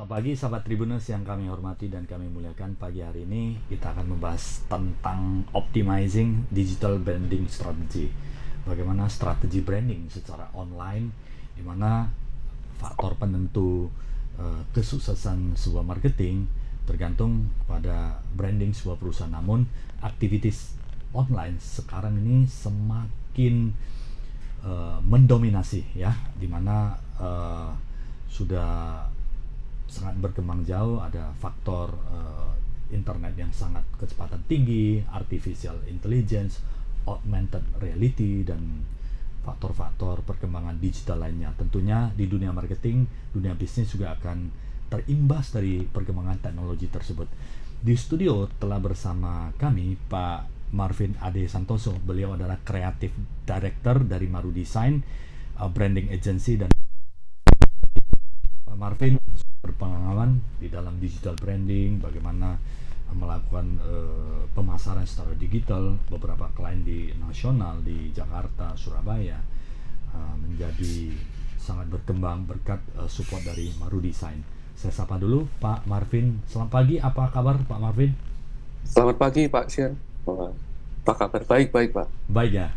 Selamat pagi sahabat Tribuners yang kami hormati dan kami muliakan. Pagi hari ini kita akan membahas tentang optimizing digital branding strategy. Bagaimana strategi branding secara online, di mana faktor penentu kesuksesan sebuah marketing tergantung pada branding sebuah perusahaan. Namun aktivitas online sekarang ini semakin mendominasi ya, di mana sudah sangat berkembang jauh. Ada faktor internet yang sangat kecepatan tinggi, artificial intelligence, augmented reality, dan faktor-faktor perkembangan digital lainnya. Tentunya di dunia marketing, dunia bisnis juga akan terimbas dari perkembangan teknologi tersebut. Di studio telah bersama kami Pak Marvin Ade Santoso. Beliau adalah Creative Director dari Maru Design, branding agency, dan Pak Marvin berpengalaman di dalam digital branding, bagaimana melakukan pemasaran secara digital, beberapa klien di nasional di Jakarta, Surabaya, menjadi sangat berkembang berkat support dari Maru Design. Saya sapa dulu Pak Marvin. Selamat pagi, apa kabar Pak Marvin? Selamat pagi Pak Sian. Apa kabar? Baik Pak. Baik ya.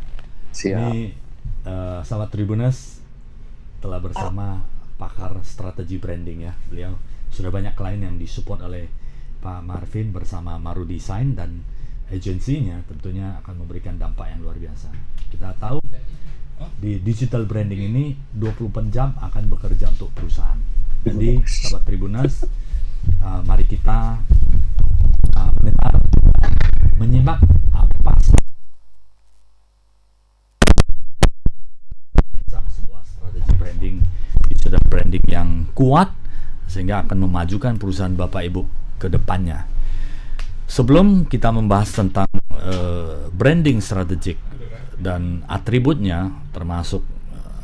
Siap. Ini sahabat Tribuners telah bersama pakar strategi branding ya. Beliau sudah banyak klien yang disupport oleh Pak Marvin bersama Maru Design, dan agensinya tentunya akan memberikan dampak yang luar biasa. Kita tahu di digital branding ini 24 jam akan bekerja untuk perusahaan. Jadi sahabat Tribuners, mari kita mendengar, menyimak apa sebuah strategi branding, digital branding yang kuat sehingga akan memajukan perusahaan Bapak Ibu ke depannya. Sebelum kita membahas tentang branding strategik dan atributnya, termasuk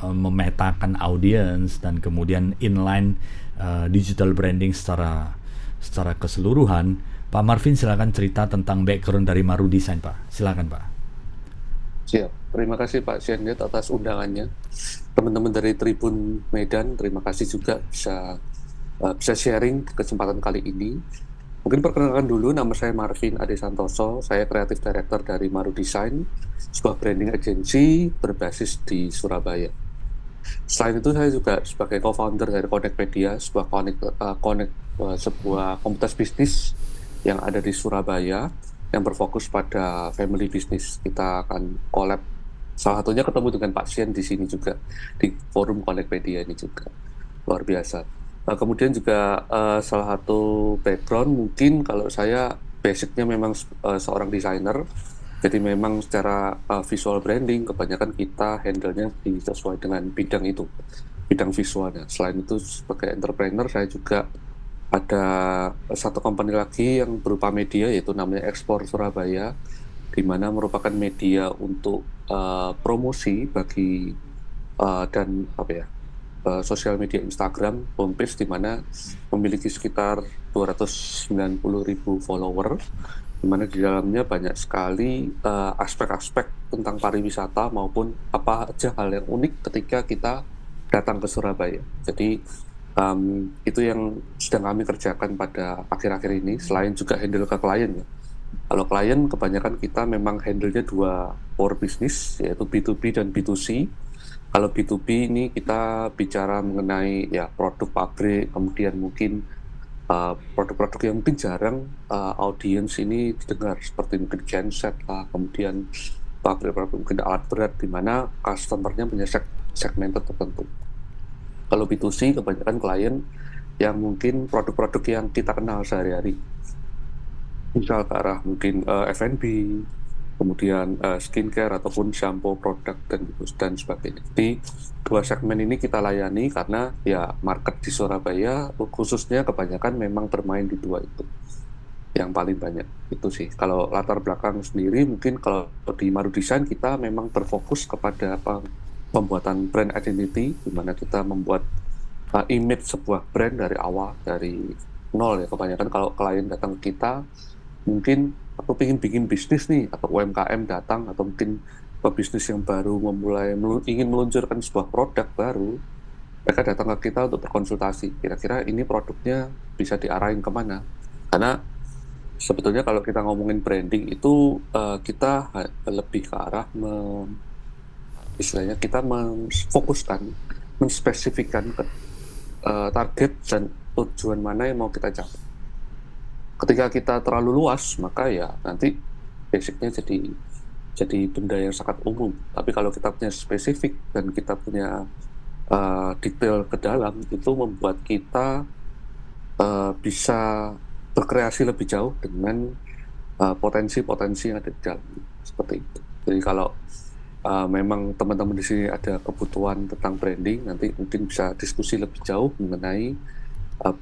memetakan audiens dan kemudian inline digital branding secara keseluruhan, Pak Marvin silakan cerita tentang background dari Maru Design, Pak. Silakan, Pak. Siap. Terima kasih Pak Siandet atas undangannya. Teman-teman dari Tribun Medan, terima kasih juga bisa sharing kesempatan kali ini. Mungkin perkenalkan dulu, nama saya Marvin Ade Santoso. Saya Creative Director dari Maru Design, sebuah branding agency berbasis di Surabaya. Selain itu, saya juga sebagai co-founder dari Connectpedia, sebuah komunitas bisnis yang ada di Surabaya yang berfokus pada family business. Kita akan collab, salah satunya ketemu dengan Pak Sien di sini juga, di forum Connectpedia ini juga. Luar biasa. Kemudian juga salah satu background, mungkin kalau saya basicnya memang seorang desainer, jadi memang secara visual branding kebanyakan kita handle-nya sesuai dengan bidang itu, bidang visualnya. Selain itu sebagai entrepreneur, saya juga ada satu company lagi yang berupa media, yaitu namanya Explore Surabaya, di mana merupakan media untuk promosi bagi dan sosial media Instagram, homepage, di mana memiliki sekitar 290.000 follower, di mana di dalamnya banyak sekali aspek-aspek tentang pariwisata maupun apa aja hal yang unik ketika kita datang ke Surabaya. Jadi itu yang sedang kami kerjakan pada akhir-akhir ini, selain juga handle ke klien ya. Kalau klien kebanyakan kita memang handle-nya dua core business, yaitu B2B dan B2C. Kalau B2B ini kita bicara mengenai ya produk pabrik, kemudian mungkin produk-produk yang mungkin jarang audiens ini didengar, seperti mungkin genset lah, kemudian pabrik-pabrik mungkin alat berat, di mana customer-nya punya segmented tertentu. Kalau B2C kebanyakan klien yang mungkin produk-produk yang kita kenal sehari-hari, misal ke arah mungkin F&B, kemudian skincare ataupun shampoo produk dan sebagainya. Jadi dua segmen ini kita layani karena ya market di Surabaya khususnya kebanyakan memang bermain di dua itu yang paling banyak. Itu sih kalau latar belakang sendiri. Mungkin kalau di Maru Design kita memang berfokus kepada pembuatan brand identity, di mana kita membuat image sebuah brand dari awal, dari nol ya. Kebanyakan kalau klien datang ke kita, mungkin aku ingin bikin bisnis nih, atau UMKM datang, atau mungkin pebisnis yang baru ingin meluncurkan sebuah produk baru, mereka datang ke kita untuk berkonsultasi, kira-kira ini produknya bisa diarahin kemana. Karena sebetulnya kalau kita ngomongin branding itu kita lebih ke arah istilahnya kita memfokuskan, menspesifikkan ke target dan tujuan mana yang mau kita capai. Ketika kita terlalu luas, maka ya nanti basicnya jadi benda yang sangat umum. Tapi kalau kita punya spesifik dan kita punya detail ke dalam, itu membuat kita bisa berkreasi lebih jauh dengan potensi-potensi yang ada di dalam, seperti itu. Jadi kalau memang teman-teman di sini ada kebutuhan tentang branding, nanti mungkin bisa diskusi lebih jauh mengenai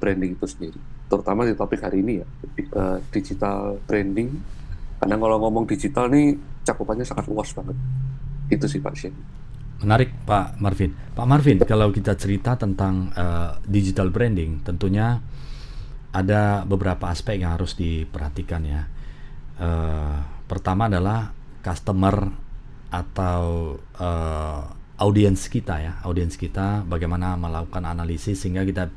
branding itu sendiri. Terutama di topik hari ini ya, digital branding. Karena kalau ngomong digital nih cakupannya sangat luas banget. Itu sih Pak Shen. Menarik Pak Marvin. Pak Marvin, kalau kita cerita tentang digital branding, tentunya ada beberapa aspek yang harus diperhatikan ya. Pertama adalah customer atau audiens kita ya. Audiens kita bagaimana melakukan analisis sehingga kita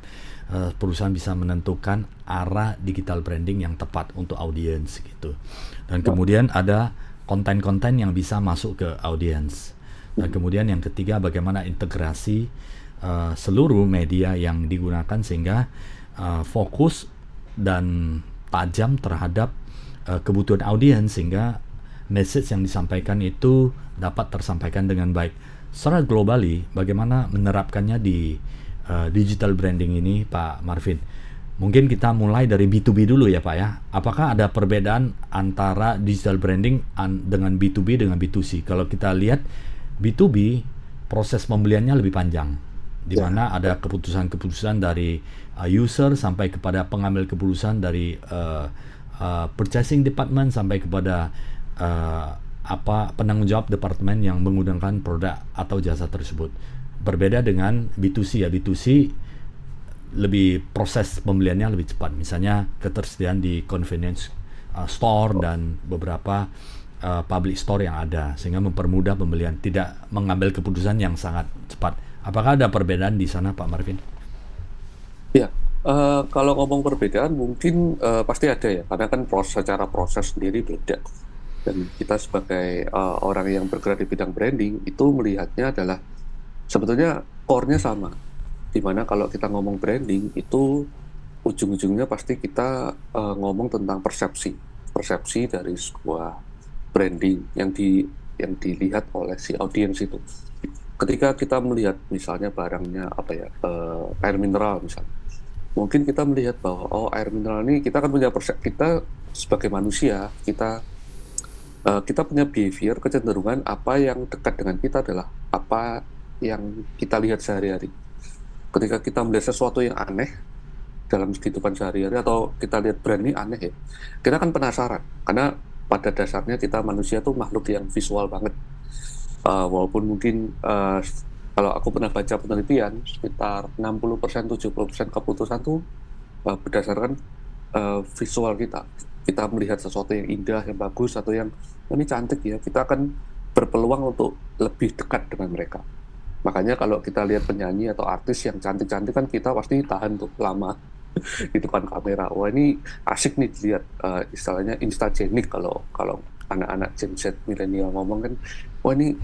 perusahaan bisa menentukan arah digital branding yang tepat untuk audiens gitu. Dan kemudian ada konten-konten yang bisa masuk ke audiens. Dan kemudian yang ketiga bagaimana integrasi seluruh media yang digunakan sehingga fokus dan tajam terhadap kebutuhan audiens sehingga message yang disampaikan itu dapat tersampaikan dengan baik. Secara globally, bagaimana menerapkannya di digital branding ini, Pak Marvin? Mungkin kita mulai dari B2B dulu ya Pak ya. Apakah ada perbedaan antara digital branding dengan B2B dengan B2C? Kalau kita lihat B2B, proses pembeliannya lebih panjang, di mana ada keputusan-keputusan dari user sampai kepada pengambil keputusan dari purchasing department sampai kepada penanggung jawab departemen yang menggunakan produk atau jasa tersebut. Berbeda dengan B2C ya. B2C lebih proses pembeliannya lebih cepat. Misalnya ketersediaan di convenience store dan beberapa public store yang ada sehingga mempermudah pembelian, tidak mengambil keputusan yang sangat cepat. Apakah ada perbedaan di sana Pak Marvin? Ya, kalau ngomong perbedaan mungkin pasti ada ya, karena kan secara proses sendiri beda. Dan kita sebagai orang yang bergerak di bidang branding itu melihatnya adalah sebetulnya core-nya sama. Dimana kalau kita ngomong branding itu ujung-ujungnya pasti kita ngomong tentang persepsi dari sebuah branding yang dilihat oleh si audiens itu. Ketika kita melihat misalnya barangnya air mineral misalnya, mungkin kita melihat bahwa air mineral ini kita kan punya kita sebagai manusia kita punya behavior, kecenderungan apa yang dekat dengan kita adalah apa yang kita lihat sehari-hari. Ketika kita melihat sesuatu yang aneh dalam kehidupan sehari-hari atau kita lihat brand ini aneh ya, kita kan penasaran karena pada dasarnya kita manusia tuh makhluk yang visual banget. Walaupun mungkin kalau aku pernah baca penelitian sekitar 60% 70% keputusan tuh berdasarkan visual kita. Kita melihat sesuatu yang indah, yang bagus atau yang ini cantik ya, kita akan berpeluang untuk lebih dekat dengan mereka. Makanya kalau kita lihat penyanyi atau artis yang cantik-cantik kan kita pasti tahan tuh lama di depan kamera. Wah ini asik nih dilihat, istilahnya instagenik kalau anak-anak Gen Z milenial ngomong kan, wah ini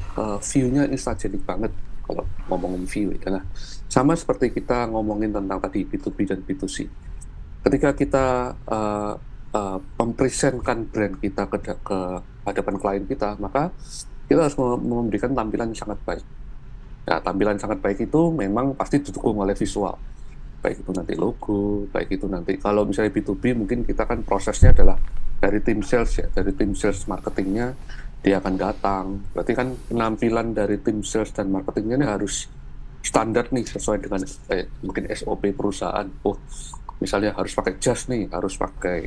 view-nya instagenik banget kalau ngomongin view ya. Nah, sama seperti kita ngomongin tentang tadi B2B dan B2C. Ketika kita mempresentkan brand kita ke hadapan klien kita, maka kita harus memberikan tampilan yang sangat baik. Nah, tampilan sangat baik itu memang pasti didukung oleh visual. Baik itu nanti logo, baik itu nanti kalau misalnya B2B mungkin kita kan prosesnya adalah dari tim sales ya, dari tim sales marketingnya dia akan datang. Berarti kan penampilan dari tim sales dan marketingnya ini harus standar nih sesuai dengan mungkin SOP perusahaan. Oh, misalnya harus pakai jas nih, harus pakai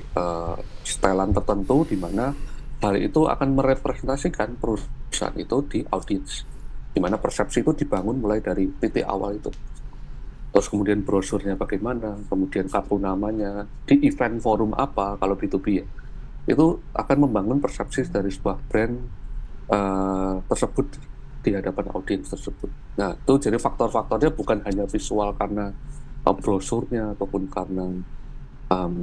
setelan tertentu di mana hal itu akan merepresentasikan perusahaan itu di audiens. Di mana persepsi itu dibangun mulai dari titik awal itu. Terus kemudian brosurnya bagaimana, kemudian kartu namanya, di event forum apa kalau B2B ya. Itu akan membangun persepsi dari sebuah brand tersebut di hadapan audiens tersebut. Nah, itu jadi faktor-faktornya bukan hanya visual karena brosurnya ataupun karena um,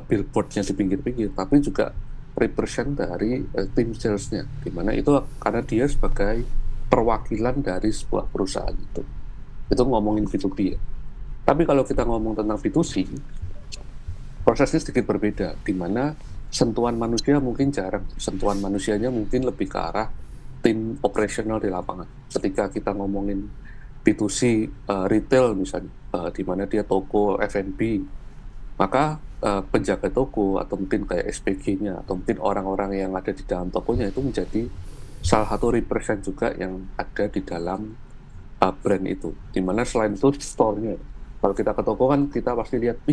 billboardnya di pinggir-pinggir, tapi juga represent dari tim salesnya, di mana itu karena dia sebagai perwakilan dari sebuah perusahaan itu. Itu ngomongin B2B ya. Tapi kalau kita ngomong tentang B2C, prosesnya sedikit berbeda, di mana sentuhan manusia mungkin jarang, sentuhan manusianya mungkin lebih ke arah tim operasional di lapangan. Ketika kita ngomongin B2C retail misalnya, di mana dia toko F&B, maka penjaga toko atau mungkin kayak SPG-nya atau mungkin orang-orang yang ada di dalam tokonya itu menjadi salah satu represent juga yang ada di dalam brand itu. Dimana selain itu store-nya, kalau kita ke toko kan kita pasti lihat,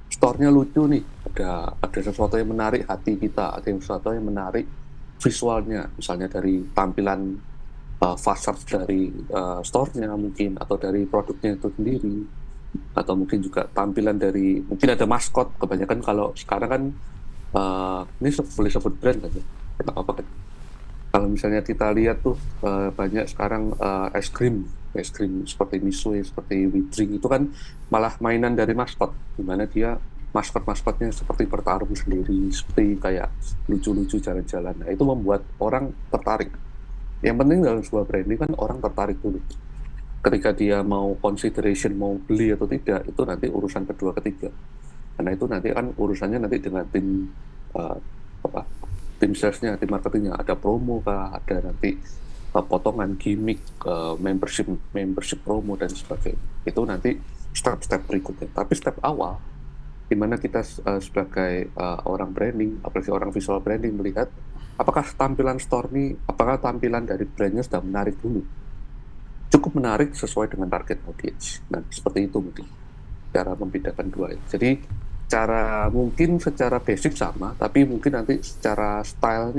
store-nya lucu nih, ada sesuatu yang menarik hati kita, ada sesuatu yang menarik visualnya, misalnya dari tampilan facade dari store-nya mungkin, atau dari produknya itu sendiri, atau mungkin juga tampilan dari, mungkin ada maskot. Kebanyakan kalau sekarang kan ini boleh sebut brand kan ya, apa kan? Kalau misalnya kita lihat tuh banyak sekarang es krim seperti Mitsui, seperti Widring, itu kan malah mainan dari maskot, di mana dia maskot-maskotnya seperti bertarung sendiri, seperti kayak lucu-lucu jalan-jalan. Nah, itu membuat orang tertarik. Yang penting dalam sebuah branding kan orang tertarik dulu. Ketika dia mau consideration, mau beli atau tidak, itu nanti urusan kedua ketiga. Karena itu nanti kan urusannya nanti dengan tim tim salesnya, tim marketingnya, ada promo kah, ada nanti potongan gimmick, membership promo dan sebagainya. Itu nanti step-step berikutnya. Tapi step awal, di mana kita sebagai orang branding, apalagi orang visual branding, melihat apakah tampilan store ini, apakah tampilan dari brandnya sudah menarik dulu, cukup menarik sesuai dengan target audience. Nah, seperti itu mungkin cara membedakan dua. Jadi mungkin secara basic sama, tapi mungkin nanti secara style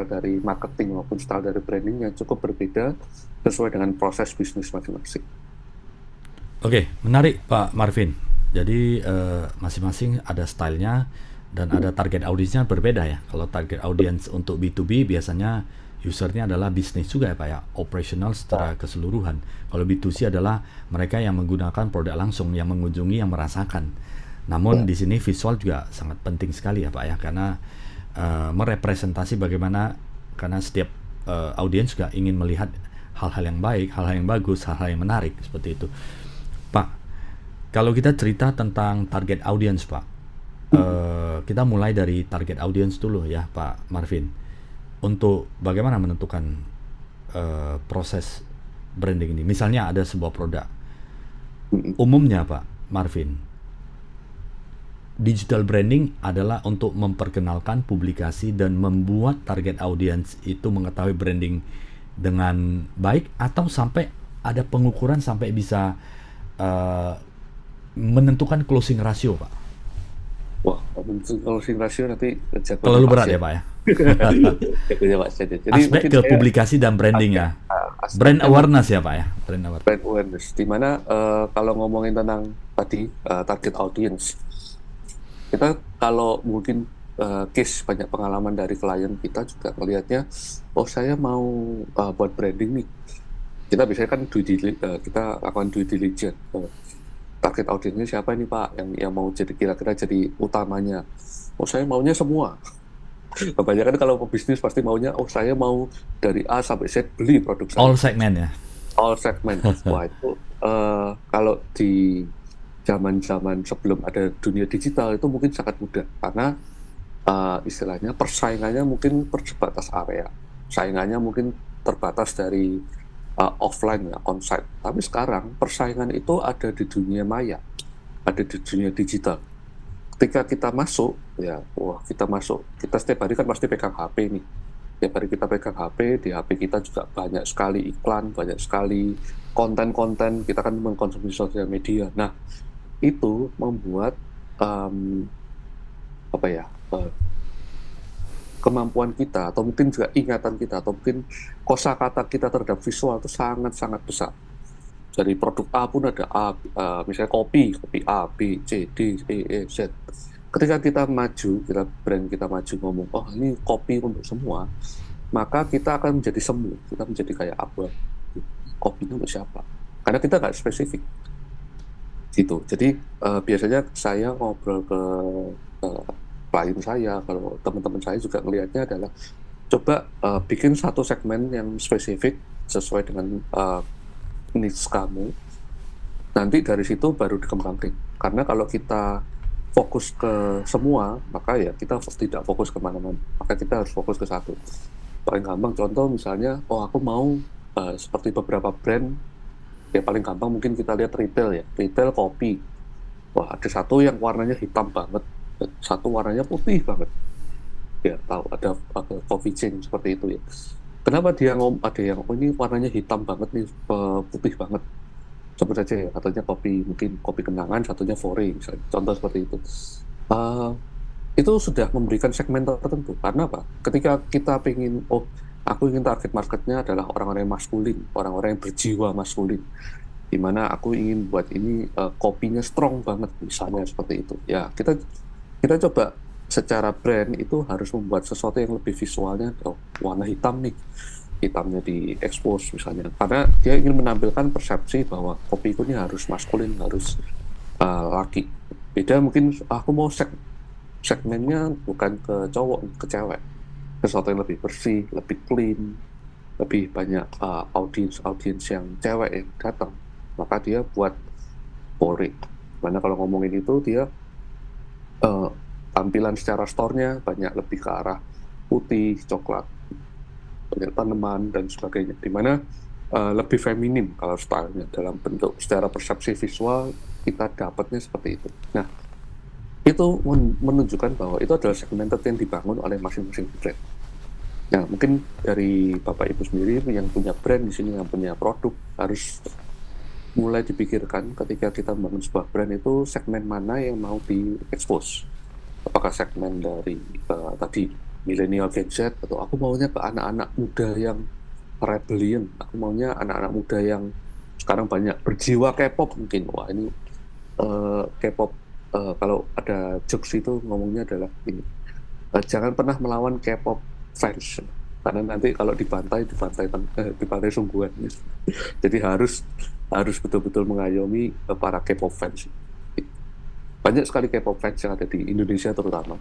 dari marketing maupun style dari brandingnya cukup berbeda sesuai dengan proses bisnis masing-masing. Oke, menarik Pak Marvin. Jadi masing-masing ada stylenya dan ada target audiensnya berbeda ya. Kalau target audience untuk B2B biasanya usernya adalah bisnis juga ya Pak ya, operasional secara keseluruhan. Kalau B2C adalah mereka yang menggunakan produk langsung, yang mengunjungi, yang merasakan. Namun di sini visual juga sangat penting sekali ya Pak ya, karena merepresentasi bagaimana, karena setiap audiens juga ingin melihat hal-hal yang baik, hal-hal yang bagus, hal-hal yang menarik, seperti itu. Pak, kalau kita cerita tentang target audience Pak, kita mulai dari target audience dulu ya Pak Marvin. Untuk bagaimana menentukan proses branding ini. Misalnya ada sebuah produk. Umumnya Pak Marvin, digital branding adalah untuk memperkenalkan publikasi dan membuat target audience itu mengetahui branding dengan baik, atau sampai ada pengukuran sampai bisa menentukan closing ratio Pak. Wah, closing ratio nanti terlalu berat ya Pak ya. Jadi aspek ke publikasi dan branding ya. Brand awareness ya Pak ya. Brand awareness. Dimana kalau ngomongin tentang tadi target audience, kita kalau mungkin case banyak pengalaman dari klien kita juga melihatnya, saya mau buat branding nih. Kita biasanya kan kita lakukan due diligence. Target audiensnya siapa ini Pak yang mau jadi kira-kira jadi utamanya. Saya maunya semua. Kebanyakan kalau bisnis pasti maunya, saya mau dari A sampai Z beli produk saya. All segment ya. All segment. Wah, itu kalau di zaman-zaman sebelum ada dunia digital itu mungkin sangat mudah, karena istilahnya persaingannya mungkin terbatas area, saingannya mungkin terbatas dari offline ya, onsite. Tapi sekarang persaingan itu ada di dunia maya, ada di dunia digital. Ketika kita masuk, kita setiap hari kan pasti pegang HP nih. Setiap hari kita pegang HP, di HP kita juga banyak sekali iklan, banyak sekali konten-konten, kita kan mengkonsumsi sosial media. Nah, itu membuat kemampuan kita, atau mungkin juga ingatan kita, atau mungkin kosakata kita terhadap visual itu sangat-sangat besar. Dari produk A pun ada A, misalnya kopi A, B, C, D, E, Z. ketika kita maju, brand kita maju ngomong, oh ini kopi untuk semua, maka kita akan menjadi semu, kita menjadi kayak apa? Kopi itu untuk siapa? Karena kita nggak spesifik, gitu. Jadi biasanya saya ngobrol ke klien saya, kalau teman-teman saya juga melihatnya adalah coba bikin satu segmen yang spesifik sesuai dengan needs kamu. Nanti dari situ baru dikembangkan. Karena kalau kita fokus ke semua, maka ya kita tidak fokus kemana-mana. Maka kita harus fokus ke satu. Paling gampang contoh misalnya, oh aku mau seperti beberapa brand, ya paling gampang mungkin kita lihat retail ya, retail kopi. Wah ada satu yang warnanya hitam banget, satu warnanya putih banget. Ya tahu ada coffee chain seperti itu ya. Kenapa dia ada yang oh ini warnanya hitam banget nih, putih banget. Sebut saja ya, satunya kopi, mungkin kopi kenangan, satunya fore misalnya. Contoh seperti itu. Eh, itu sudah memberikan segmen tertentu. Karena apa? Ketika kita ingin, oh aku ingin target marketnya adalah orang-orang yang maskulin, orang-orang yang berjiwa maskulin. Dimana aku ingin buat ini kopinya strong banget, misalnya seperti itu. Ya kita kita coba secara brand itu harus membuat sesuatu yang lebih visualnya, oh, warna hitam nih, hitamnya di expose misalnya, karena dia ingin menampilkan persepsi bahwa kopi ini harus maskulin, harus laki. Beda mungkin aku mau segmennya bukan ke cowok, ke cewek, sesuatu yang lebih bersih, lebih clean, lebih banyak audiens yang cewek yang datang, maka dia buat fore. Mana kalau ngomongin itu dia uh, tampilan secara store-nya banyak lebih ke arah putih, coklat, banyak tanaman dan sebagainya, dimana lebih feminim kalau stylenya dalam bentuk secara persepsi visual kita dapatnya seperti itu. Nah itu menunjukkan bahwa itu adalah segmented yang dibangun oleh masing-masing brand. Nah mungkin dari Bapak Ibu sendiri yang punya brand di sini, yang punya produk, harus mulai dipikirkan ketika kita membangun sebuah brand itu segmen mana yang mau di-expose. Apakah segmen dari tadi milenial gadget, atau aku maunya ke anak-anak muda yang rebellion, aku maunya anak-anak muda yang sekarang banyak berjiwa K-pop mungkin. Wah ini K-pop kalau ada jokes itu ngomongnya adalah ini, jangan pernah melawan K-pop fans, karena nanti kalau dibantai sungguhan. Jadi harus betul-betul mengayomi para K-pop fans. Banyak sekali K-pop fans yang ada di Indonesia terutama.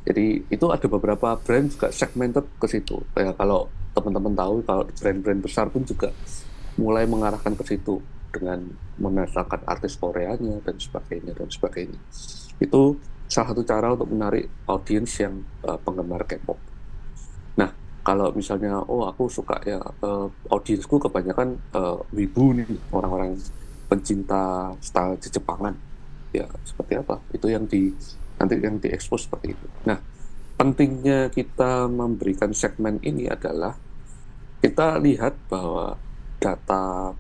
Jadi itu ada beberapa brand juga segmented ke situ. Ya, kalau teman-teman tahu, kalau brand-brand besar pun juga mulai mengarahkan ke situ dengan mendatangkan artis Koreanya dan sebagainya dan sebagainya. Itu salah satu cara untuk menarik audiens yang penggemar K-pop. Nah, kalau misalnya oh aku suka ya audiensku kebanyakan wibu nih, orang-orang pencinta style Jepangan. Ya, seperti apa? Itu yang nanti yang diekspos seperti itu. Nah, pentingnya kita memberikan segmen ini adalah kita lihat bahwa data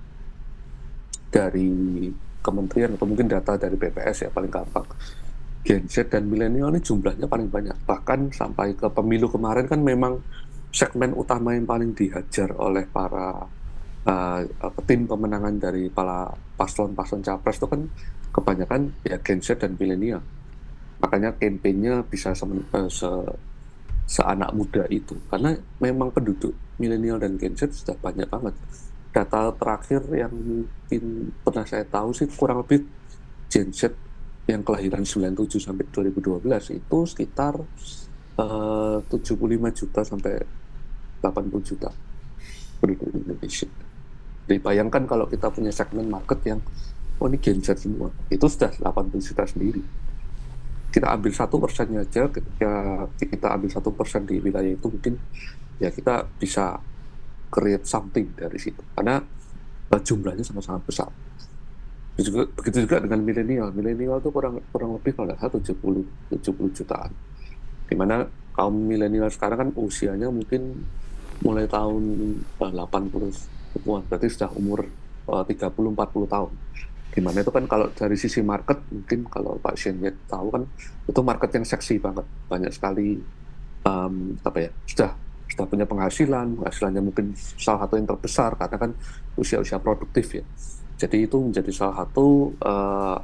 dari kementerian atau mungkin data dari BPS ya paling gampang, Gen Z dan milenial ini jumlahnya paling banyak. Bahkan sampai ke pemilu kemarin kan memang segmen utama yang paling dihajar oleh para tim pemenangan dari para paslon-paslon capres itu kan kebanyakan ya Gen Z dan milenial. Makanya kampanyenya bisa seanak muda itu, karena memang penduduk milenial dan Gen Z sudah banyak banget. Data terakhir yang mungkin pernah saya tahu sih kurang lebih Gen Z yang kelahiran 97 sampai 2012 itu sekitar 75 juta sampai 80 juta penduduk Indonesia. Jadi bayangkan kalau kita punya segmen market yang oh ini Gen Z semua, itu sudah 80 juta sendiri. Kita ambil 1% aja, ketika kita ambil 1% di wilayah itu mungkin ya kita bisa create something dari situ, karena jumlahnya sangat-sangat besar. Begitu juga dengan milenial itu kurang lebih kalau 70 jutaan, dimana kaum milenial sekarang kan usianya mungkin mulai tahun 80-an, berarti sudah umur 30-40 tahun. Dimana itu kan kalau dari sisi market, mungkin kalau Pak Shenye tahu kan, itu market yang seksi banget, banyak sekali sudah punya penghasilannya mungkin salah satu yang terbesar karena kan usia produktif ya. Jadi itu menjadi salah satu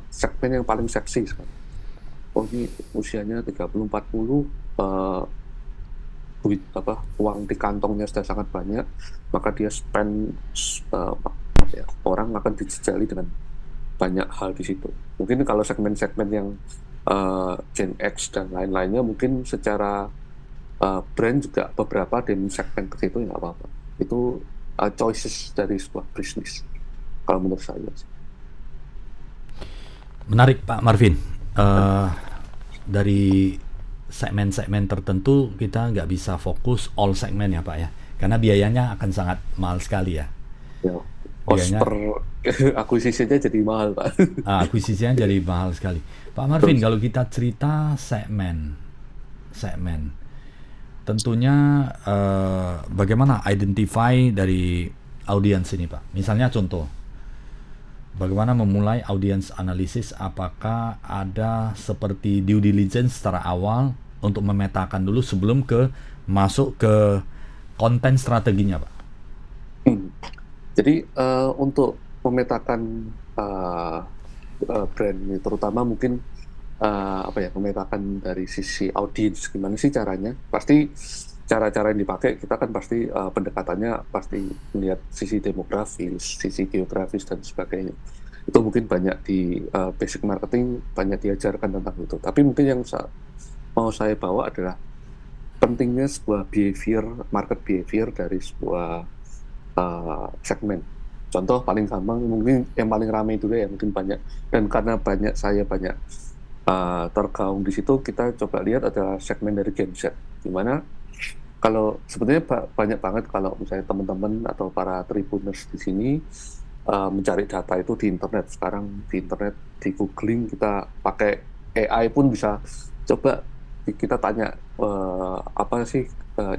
segmen yang paling seksi sekarang. oh ini usianya 30-40, uang di kantongnya sudah sangat banyak, maka dia spend, apa ya, orang akan dijejali dengan banyak hal di situ. Mungkin kalau segmen-segmen yang Gen X dan lain-lainnya, mungkin secara brand juga beberapa di segmen ke situ nggak apa-apa. Itu choices dari sebuah bisnis, kalau menurut saya sih. Menarik Pak Marvin. Dari segmen-segmen tertentu kita nggak bisa fokus all segmen ya Pak ya, karena biayanya akan sangat mahal sekali ya. Ya, cost Biayanya per akuisisinya jadi mahal, Pak. akuisisinya jadi mahal sekali. Pak Marvin, Terus, kalau kita cerita segmen, tentunya bagaimana identify dari audiens ini Pak? Misalnya contoh, bagaimana memulai audience analisis? Apakah ada seperti due diligence secara awal untuk memetakan dulu sebelum masuk ke konten strateginya, Pak? hmm, jadi untuk memetakan uh, brand ini, terutama mungkin apa ya, memetakan dari sisi audiens, gimana sih caranya? Pasti cara-cara yang dipakai kita kan pasti pendekatannya pasti melihat sisi demografis, sisi geografis dan sebagainya. Itu mungkin banyak di basic marketing banyak diajarkan tentang itu. Tapi mungkin yang mau saya bawa adalah pentingnya sebuah behavior, market behavior dari sebuah segmen. Contoh paling gampang mungkin yang paling ramai dulu ya, mungkin banyak, dan karena saya banyak tergaung di situ, kita coba lihat adalah segmen dari Gen Z, dimana kalau sebetulnya banyak banget kalau misalnya teman-teman atau para tribuners di sini mencari data itu di internet. Sekarang di internet, di googling, kita pakai AI pun bisa. Coba kita tanya apa sih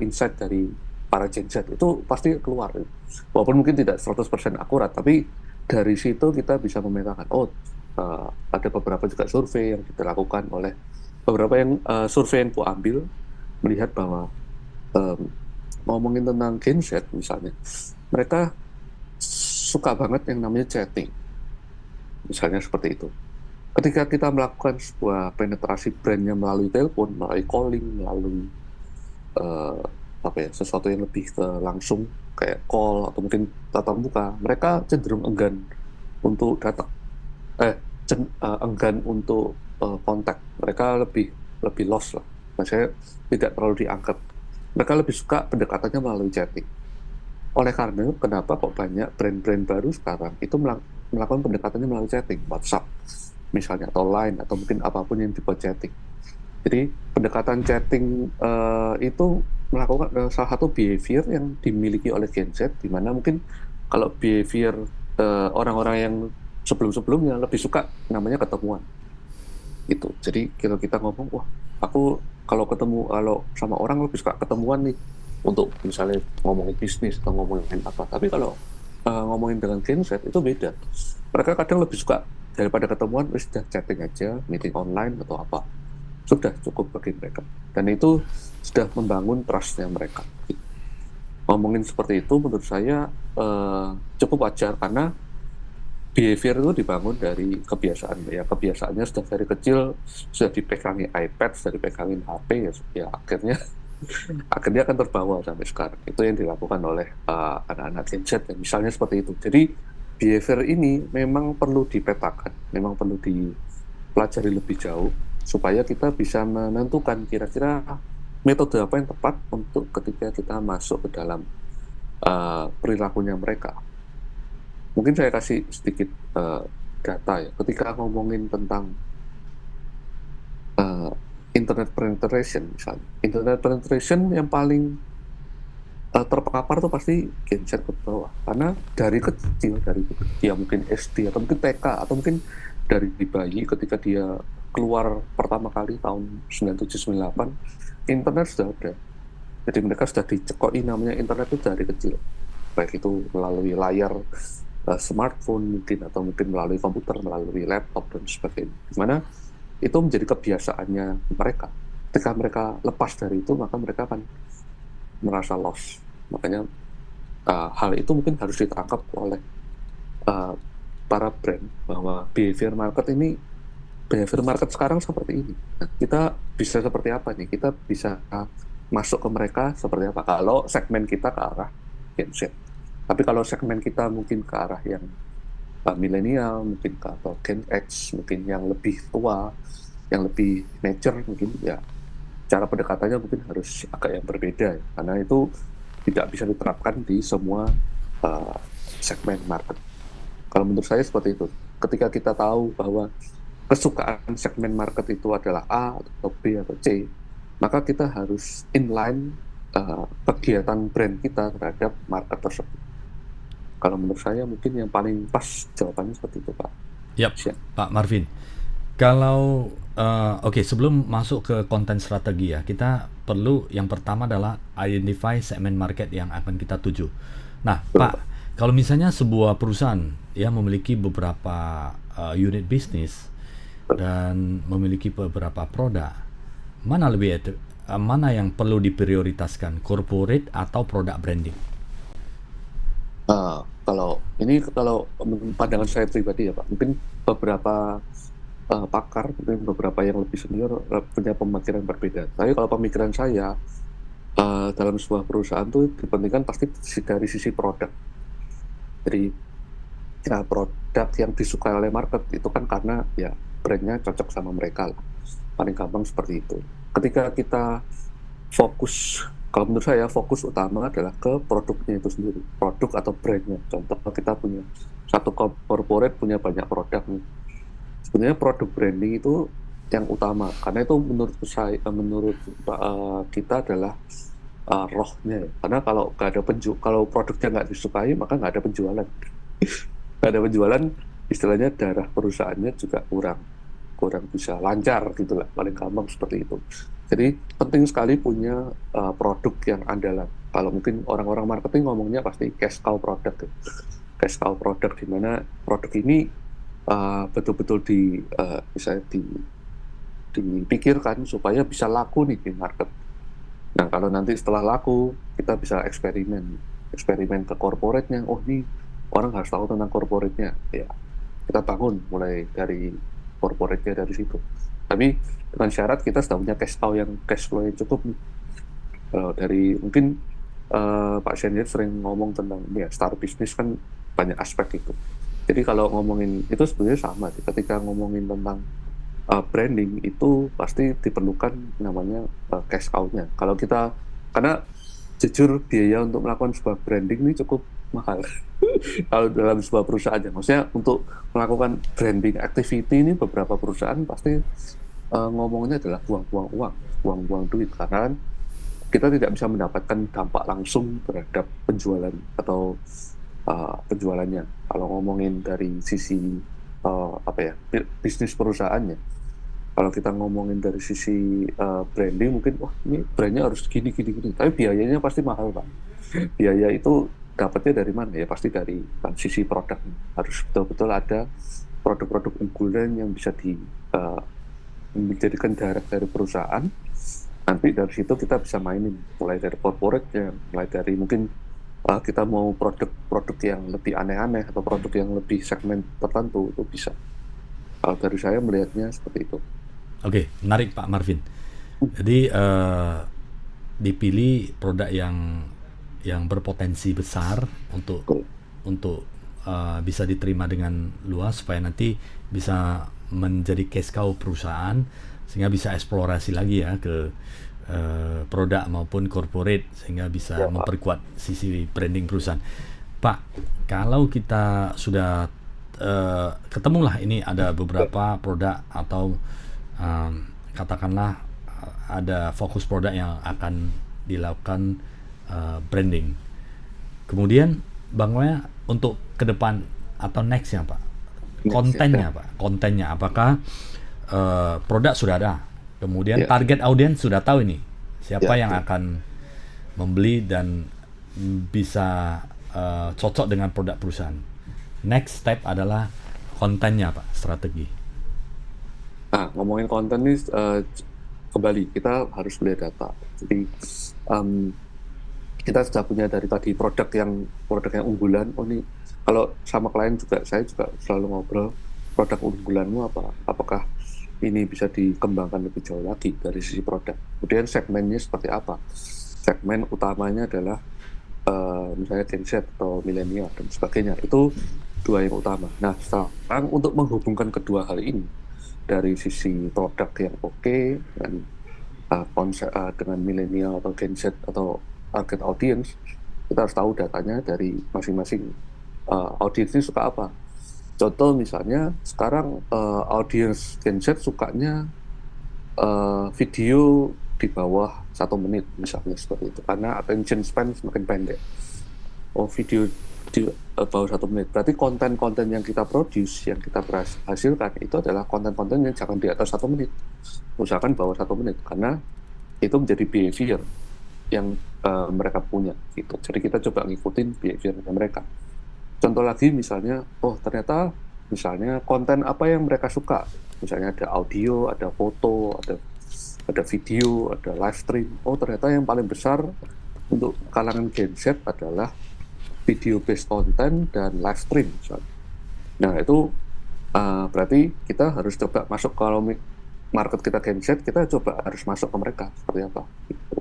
insight dari para Gen Z, itu pasti keluar. Walaupun mungkin tidak 100% akurat, tapi dari situ kita bisa memetakan, oh ada beberapa juga survei yang dilakukan oleh beberapa yang survei yang ku ambil, melihat bahwa ngomongin tentang Gen Z misalnya, mereka suka banget yang namanya chatting, misalnya seperti itu. Ketika kita melakukan sebuah penetrasi brandnya melalui telepon, melalui calling, melalui eh, apa ya, sesuatu yang lebih ke langsung kayak call atau mungkin tatap muka, mereka cenderung enggan untuk datang, enggan untuk kontak. Mereka lebih lebih lost lah, maksudnya tidak terlalu dianggap. Mereka lebih suka pendekatannya melalui chatting. Oleh karena itu, kenapa kok banyak brand-brand baru sekarang itu melakukan pendekatannya melalui chatting, WhatsApp misalnya, atau Line, atau mungkin apapun yang dibuat chatting. Jadi pendekatan chatting itu melakukan salah satu behavior yang dimiliki oleh Gen Z, di mana mungkin kalau behavior orang-orang yang sebelum-sebelumnya lebih suka namanya ketemuan gitu. Jadi kalau kita ngomong, wah aku kalau sama orang lebih suka ketemuan nih, untuk misalnya ngomongin bisnis atau ngomongin apa. Tapi kalau ngomongin dengan Gen Z itu beda. Mereka kadang lebih suka daripada ketemuan, wis sudah chatting aja, meeting online atau apa. Sudah cukup bagi mereka. Dan itu sudah membangun trust-nya mereka. Ngomongin seperti itu menurut saya cukup wajar, karena behavior itu dibangun dari kebiasaan. Ya, kebiasaannya sudah dari kecil sudah dipegangi iPad, sudah dipegangin HP, ya akhirnya akan terbawa sampai sekarang. Itu yang dilakukan oleh anak-anak Gen Z, ya, misalnya seperti itu. Jadi behavior ini memang perlu dipetakan, memang perlu dipelajari lebih jauh supaya kita bisa menentukan kira-kira metode apa yang tepat untuk ketika kita masuk ke dalam perilakunya mereka. Mungkin saya kasih sedikit data ya. Ketika ngomongin tentang internet penetration misalnya, internet penetration yang paling terpapar tuh pasti Gen Z ke bawah, karena dari kecil, dari dia mungkin SD atau mungkin TK atau mungkin dari bayi, ketika dia keluar pertama kali tahun 97-98, internet sudah ada. Jadi mereka sudah dicekoi namanya internet itu dari kecil, baik itu melalui layar smartphone mungkin, atau mungkin melalui komputer, melalui laptop dan sebagainya. Dimana itu menjadi kebiasaannya mereka. Ketika mereka lepas dari itu, maka mereka akan merasa lost. Makanya hal itu mungkin harus ditangkap oleh para brand, bahwa behavior market ini behavior market sekarang seperti ini. Nah, kita bisa seperti apa nih? Kita bisa masuk ke mereka seperti apa? Kalau segmen kita ke arah Gen Z. Tapi kalau segmen kita mungkin ke arah yang milenial, mungkin ke atau Gen X, mungkin yang lebih tua, yang lebih mature, mungkin ya cara pendekatannya mungkin harus agak yang berbeda ya. Karena itu tidak bisa diterapkan di semua segmen market. Kalau menurut saya seperti itu. Ketika kita tahu bahwa kesukaan segmen market itu adalah A atau B atau C, maka kita harus inline kegiatan brand kita terhadap market tersebut. Kalau menurut saya mungkin yang paling pas jawabannya seperti itu, Pak. Yap, Siap. Pak Marvin. Kalau oke, sebelum masuk ke konten strategi ya, kita perlu yang pertama adalah identify segmen market yang akan kita tuju. Nah, Pak, kalau misalnya sebuah perusahaan ya memiliki beberapa unit bisnis dan memiliki beberapa produk, mana yang perlu diprioritaskan, corporate atau produk branding? Kalau pandangan saya pribadi ya Pak, mungkin beberapa pakar, mungkin beberapa yang lebih senior punya pemikiran berbeda. Tapi kalau pemikiran saya dalam sebuah perusahaan tuh dipentingkan pasti dari sisi produk. Jadi ya, produk yang disukai oleh market itu kan karena ya brandnya cocok sama mereka lah. Paling gampang seperti itu. Ketika kita fokus, kalau menurut saya fokus utama adalah ke produknya itu sendiri, produk atau brandnya. Contoh kita punya satu corporate punya banyak produk nih. Sebenarnya produk branding itu yang utama, karena itu menurut saya, menurut kita adalah rohnya. Karena kalau nggak ada kalau produknya nggak disukai, maka nggak ada penjualan. Nggak ada penjualan, istilahnya darah perusahaannya juga kurang bisa lancar gitu lah, paling gampang seperti itu. Jadi penting sekali punya produk yang andalan. Kalau mungkin orang-orang marketing ngomongnya pasti cash cow product, cash cow product, di mana produk ini betul-betul bisa dipikirkan supaya bisa laku nih di market. Nah kalau nanti setelah laku kita bisa eksperimen ke corporate-nya. Oh ini orang harus tahu tentang corporate-nya, ya kita bangun mulai dari corporate-nya dari situ. Tapi dengan syarat kita sudah punya cash flow yang cukup. Dari mungkin Pak Shenir sering ngomong tentang ya start business kan banyak aspek itu. Jadi kalau ngomongin itu sebenarnya sama. Ketika ngomongin tentang branding itu pasti diperlukan namanya cash out-nya. Karena jujur biaya untuk melakukan sebuah branding ini cukup mahal. Kalau dalam sebuah perusahaan ya, maksudnya untuk melakukan branding activity ini beberapa perusahaan pasti ngomongnya adalah buang-buang duit, karena kita tidak bisa mendapatkan dampak langsung terhadap penjualan atau penjualannya. Kalau ngomongin dari sisi bisnis perusahaannya, kalau kita ngomongin dari sisi branding mungkin ini brandnya harus gini, tapi biayanya pasti mahal Pak. Biaya itu dapatnya dari mana ya? Pasti dari sisi produk. Harus betul-betul ada produk-produk unggulan yang bisa menjadikan direct dari perusahaan. Nanti dari situ kita bisa mainin, mulai dari corporate-nya, mulai dari mungkin kita mau produk yang lebih aneh-aneh atau produk yang lebih segmen tertentu, itu bisa. Kalau dari saya melihatnya seperti itu. Oke, menarik Pak Marvin. Jadi dipilih produk yang berpotensi besar untuk bisa diterima dengan luas supaya nanti bisa menjadi cash cow perusahaan, sehingga bisa eksplorasi lagi ya ke produk maupun corporate, sehingga bisa memperkuat sisi branding perusahaan. Pak, kalau kita sudah ketemulah ini ada beberapa produk atau katakanlah ada fokus produk yang akan dilakukan branding. Kemudian bagaimana untuk ke depan atau nextnya Pak? Kontennya apakah produk sudah ada, kemudian target audiens sudah tahu ini siapa yang akan membeli dan bisa cocok dengan produk perusahaan. Next step adalah kontennya Pak, strategi. Nah, ngomongin konten ini kembali kita harus melihat data. Jadi kita sudah punya dari tadi produk yang unggulan. Oh ini kalau sama klien juga, saya juga selalu ngobrol produk unggulanmu apa? Apakah ini bisa dikembangkan lebih jauh lagi dari sisi produk. Kemudian segmennya seperti apa? Segmen utamanya adalah misalnya Gen Z atau milenial dan sebagainya. Itu dua yang utama. Nah, sekarang untuk menghubungkan kedua hal ini dari sisi produk yang oke dan konsep dengan milenial atau Gen Z atau target audience, kita harus tahu datanya dari masing-masing audiens ini suka apa. Contoh misalnya sekarang audiens Gen Z sukanya video di bawah 1 menit misalnya seperti itu, karena attention span semakin pendek. Video di bawah 1 menit, berarti konten-konten yang kita produce, yang kita hasilkan itu adalah konten-konten yang jangan di atas 1 menit, usahakan bawah 1 menit, karena itu menjadi behavior yang mereka punya gitu. Jadi kita coba ngikutin behaviornya mereka. Contoh lagi misalnya, ternyata misalnya konten apa yang mereka suka, misalnya ada audio, ada foto, ada video, ada live stream. Ternyata yang paling besar untuk kalangan Gen Z adalah video based content dan live stream misalnya. Nah itu berarti kita harus coba masuk, kalau market kita Gen Z, kita coba harus masuk ke mereka seperti apa gitu.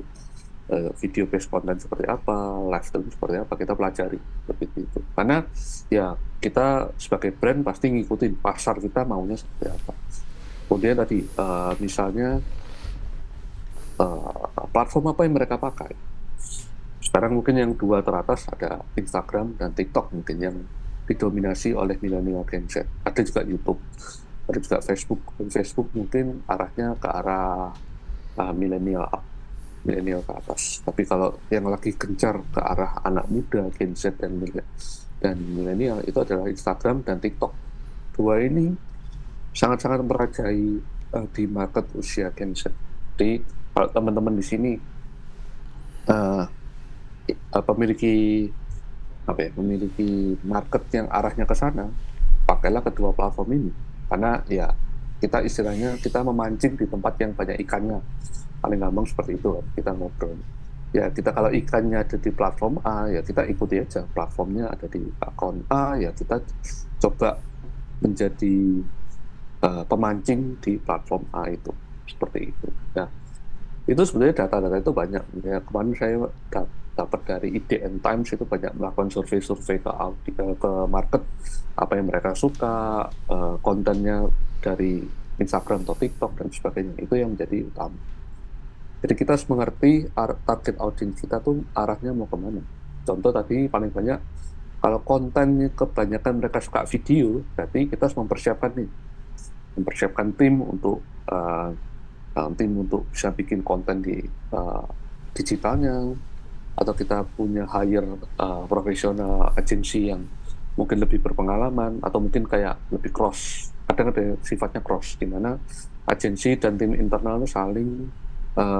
Video based content seperti apa, live stream seperti apa, kita pelajari seperti itu. Karena ya kita sebagai brand pasti ngikutin pasar kita maunya seperti apa. Kemudian tadi misalnya platform apa yang mereka pakai. Sekarang mungkin yang dua teratas ada Instagram dan TikTok, mungkin yang didominasi oleh milenial Gen Z. Ada juga YouTube, ada juga Facebook. Facebook mungkin arahnya ke arah milenial ke atas. Tapi kalau yang lagi gencar ke arah anak muda Gen Z dan milenial itu adalah Instagram dan TikTok. Dua ini sangat-sangat merajai di market usia Gen Z. Jadi kalau teman-teman di sini memiliki market yang arahnya ke sana, pakailah kedua platform ini, karena ya kita istilahnya kita memancing di tempat yang banyak ikannya, paling gampang seperti itu kita ngobrol. Ya kita kalau ikannya ada di platform A, ya kita ikuti aja, platformnya ada di akun A, ya kita coba menjadi pemancing di platform A itu, seperti itu. Nah itu sebenarnya data-data itu banyak. Ya, kemarin saya dapat dari IDN Times, itu banyak melakukan survei-survei ke market, apa yang mereka suka, kontennya dari Instagram atau TikTok dan sebagainya. Itu yang menjadi utama. Jadi kita harus mengerti target audience kita tuh arahnya mau kemana. Contoh tadi paling banyak, kalau kontennya kebanyakan mereka suka video, berarti kita harus mempersiapkan tim untuk bisa bikin konten di digitalnya, atau kita punya hire profesional agensi yang mungkin lebih berpengalaman, atau mungkin kayak lebih cross, kadang ada sifatnya cross, di mana agensi dan tim internal saling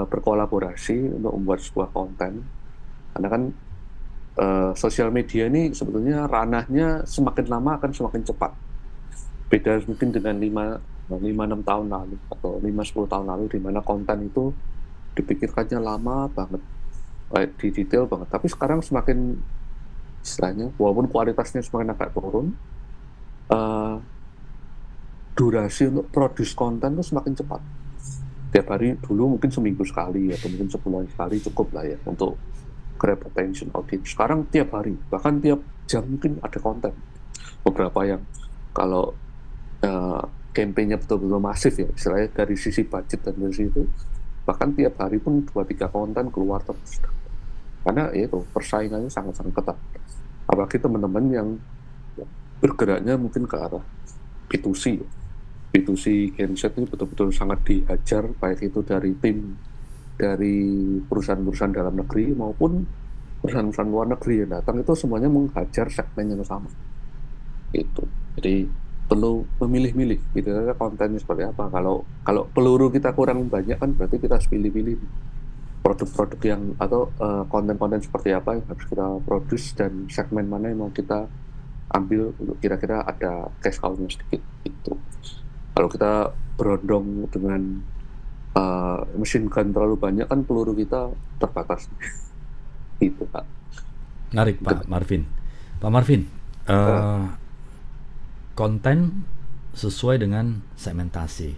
berkolaborasi untuk membuat sebuah konten. Karena kan sosial media ini sebetulnya ranahnya semakin lama akan semakin cepat. Beda mungkin dengan 5-6 tahun lalu atau 5-10 tahun lalu, di mana konten itu dipikirkannya lama banget, di detail banget. Tapi sekarang semakin, istilahnya walaupun kualitasnya semakin agak turun, durasi untuk produce konten itu semakin cepat. Tiap hari, dulu mungkin seminggu sekali atau mungkin sebulan sekali cukup lah ya untuk grab attention audience. Sekarang tiap hari, bahkan tiap jam mungkin ada konten. Beberapa yang kalau campaign-nya betul-betul masif ya, istilahnya dari sisi budget dan dari situ, bahkan tiap hari pun 2-3 konten keluar terus. Karena ya itu persaingannya sangat-sangat ketat. Apalagi teman-teman yang bergeraknya mungkin ke arah B2C. B2C Gen Z ini betul-betul sangat dihajar, baik itu dari tim dari perusahaan-perusahaan dalam negeri maupun perusahaan-perusahaan luar negeri yang datang, itu semuanya menghajar segmen yang sama. Itu. Jadi perlu memilih-milih gitu, kontennya seperti apa. Kalau peluru kita kurang banyak kan berarti kita harus pilih-pilih produk-produk yang atau konten-konten seperti apa yang harus kita produce dan segmen mana yang mau kita ambil untuk kira-kira ada cash cow-nya sedikit itu. Kalau kita berondong dengan mesin gun terlalu banyak kan peluru kita terbatas. Itu Pak. Menarik Pak Marvin. Pak Marvin, konten sesuai dengan segmentasi.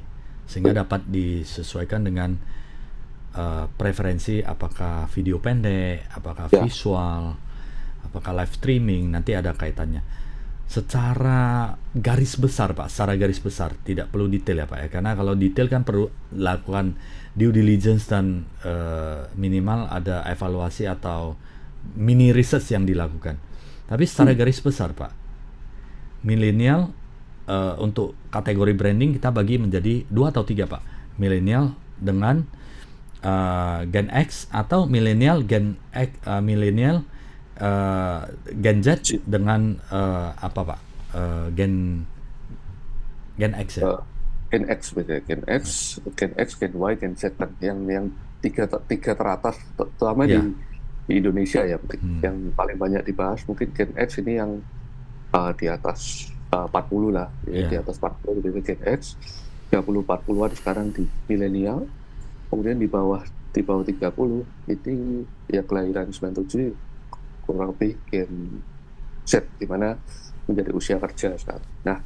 sehingga dapat disesuaikan dengan preferensi, apakah video pendek, apakah Ya, visual, apakah live streaming, nanti ada kaitannya. Secara garis besar Pak, secara garis besar, tidak perlu detail ya Pak ya, karena kalau detail kan perlu lakukan due diligence dan minimal ada evaluasi atau mini research yang dilakukan. Tapi secara garis besar Pak, milenial untuk kategori branding kita bagi menjadi 2 atau 3 Pak. Milenial dengan Gen X atau milenial Gen X, milenial Gen Z si- dengan apa Pak? Gen X ya. eh, Gen X beda, Gen X, Gen Y, Gen Z kan, yang tiga teratas, terutama Ya. di Indonesia ya, mungkin yang paling banyak dibahas mungkin Gen X ini yang di atas 40 lah, ya, Ya. di atas 40 itu Gen X, 30-40-an sekarang di milenial, kemudian di bawah 30 itu ya kelahiran 97 kurang lebih Gen Z, di mana menjadi usia kerja sekarang. Nah,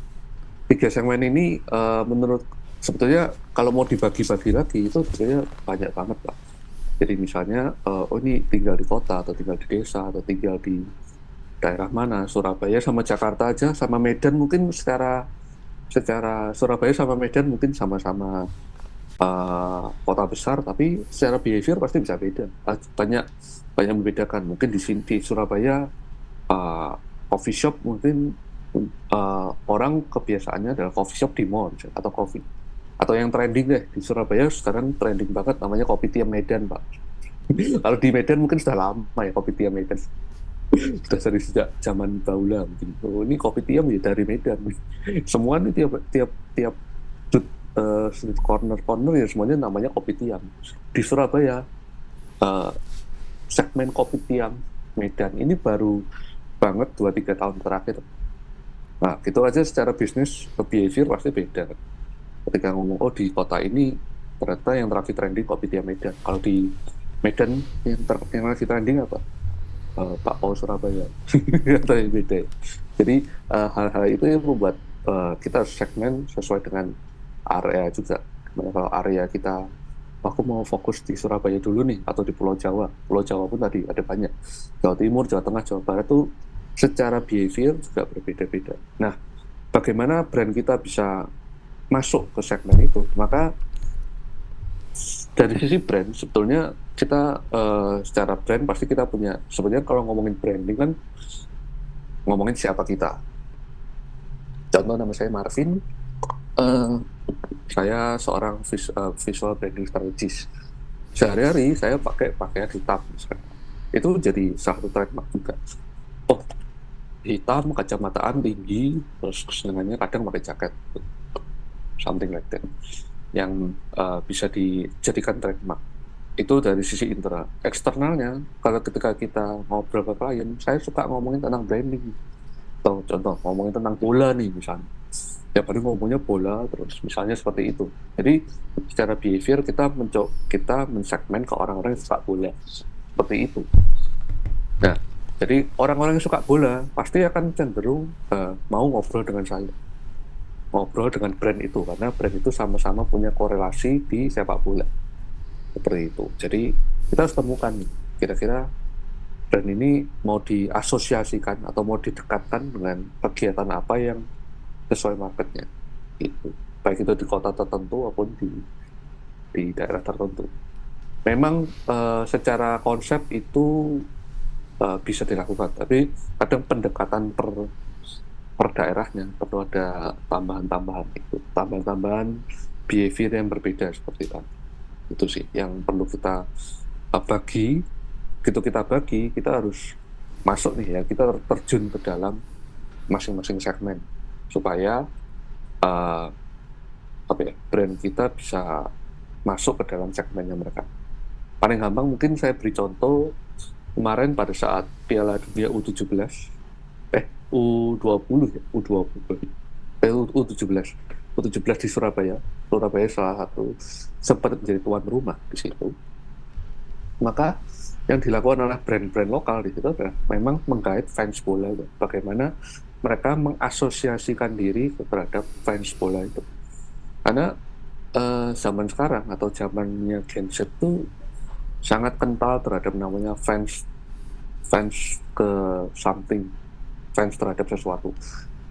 tiga segmen ini menurut sebetulnya kalau mau dibagi-bagi lagi itu sebenarnya banyak banget Pak. Jadi misalnya oh ini tinggal di kota atau tinggal di desa atau tinggal di daerah mana, Surabaya sama Jakarta aja sama Medan mungkin secara Surabaya sama Medan mungkin sama-sama kota besar, tapi secara behavior pasti bisa beda. Banyak banyak membedakan. Mungkin di sini di Surabaya coffee shop mungkin orang kebiasaannya adalah coffee shop di mall misalnya, atau coffee atau yang trending deh di Surabaya sekarang trending banget namanya kopi tiam Medan Pak. Kalau di Medan mungkin sudah lama ya kopi tiam Medan. Sudah dari sejak zaman Baula mungkin. Oh, ini kopi tiam ya dari Medan. Semua ini tiap tiap tiap street corner ya semuanya namanya kopi tiam. Di Surabaya segmen kopi tiam Medan ini baru banget 2-3 tahun terakhir. Nah, gitu aja secara bisnis behavior pasti beda. Ketika ngomong, oh di kota ini ternyata yang terakhir trending kopi tiam Medan. Kalau di Medan yang lagi trending apa? Pak Paul Surabaya. Atau yang beda. Jadi hal-hal itu yang membuat kita segmen sesuai dengan area juga. Karena kalau area kita, aku mau fokus di Surabaya dulu nih, atau di Pulau Jawa. Pulau Jawa pun tadi ada banyak. Jawa Timur, Jawa Tengah, Jawa Barat tuh secara behavior juga berbeda-beda. Nah, bagaimana brand kita bisa masuk ke segmen itu? Maka dari sisi brand, sebetulnya kita secara brand pasti kita punya, sebenarnya kalau ngomongin branding kan ngomongin siapa kita. Contoh nama saya Marvin, saya seorang visual branding strategist. Sehari-hari saya pakai pakaian hitam misalnya. Itu jadi salah satu trademark juga. Oh, hitam, kacamataan tinggi, terus kesenangannya kadang pakai jaket, something like that, yang bisa dijadikan trademark. Itu dari sisi internal. Eksternalnya, kalau ketika kita ngobrol ke klien, saya suka ngomongin tentang branding. Atau contoh, ngomongin tentang bola nih misalnya. Ya paling ngomongnya bola, terus misalnya seperti itu. Jadi secara behavior kita mensegmen ke orang-orang yang suka bola. Seperti itu. Nah, jadi orang-orang yang suka bola pasti akan cenderung mau ngobrol dengan saya, ngobrol dengan brand itu, karena brand itu sama-sama punya korelasi di sepak bola. Seperti itu. Jadi kita harus temukan nih, kira-kira brand ini mau diasosiasikan atau mau didekatkan dengan kegiatan apa yang sesuai marketnya. Itu. Baik itu di kota tertentu maupun di daerah tertentu. Memang secara konsep itu bisa dilakukan, tapi kadang pendekatan per daerahnya perlu ada tambahan-tambahan itu, tambahan-tambahan behavior yang berbeda seperti itu. Itu sih yang perlu kita bagi. Gitu kita bagi, kita harus masuk nih ya, kita terjun ke dalam masing-masing segmen supaya brand kita bisa masuk ke dalam segmennya mereka. Paling gampang mungkin saya beri contoh kemarin pada saat Piala Dunia U17, U20 ya, U17 di Surabaya. Surabaya salah satu sempat menjadi tuan rumah di situ. Maka yang dilakukan oleh brand-brand lokal di situ adalah memang menggait fans bola, bagaimana mereka mengasosiasikan diri terhadap fans bola itu. Karena zaman sekarang atau zamannya Gen Z tuh sangat kental terhadap namanya fans fans ke something, fans terhadap sesuatu.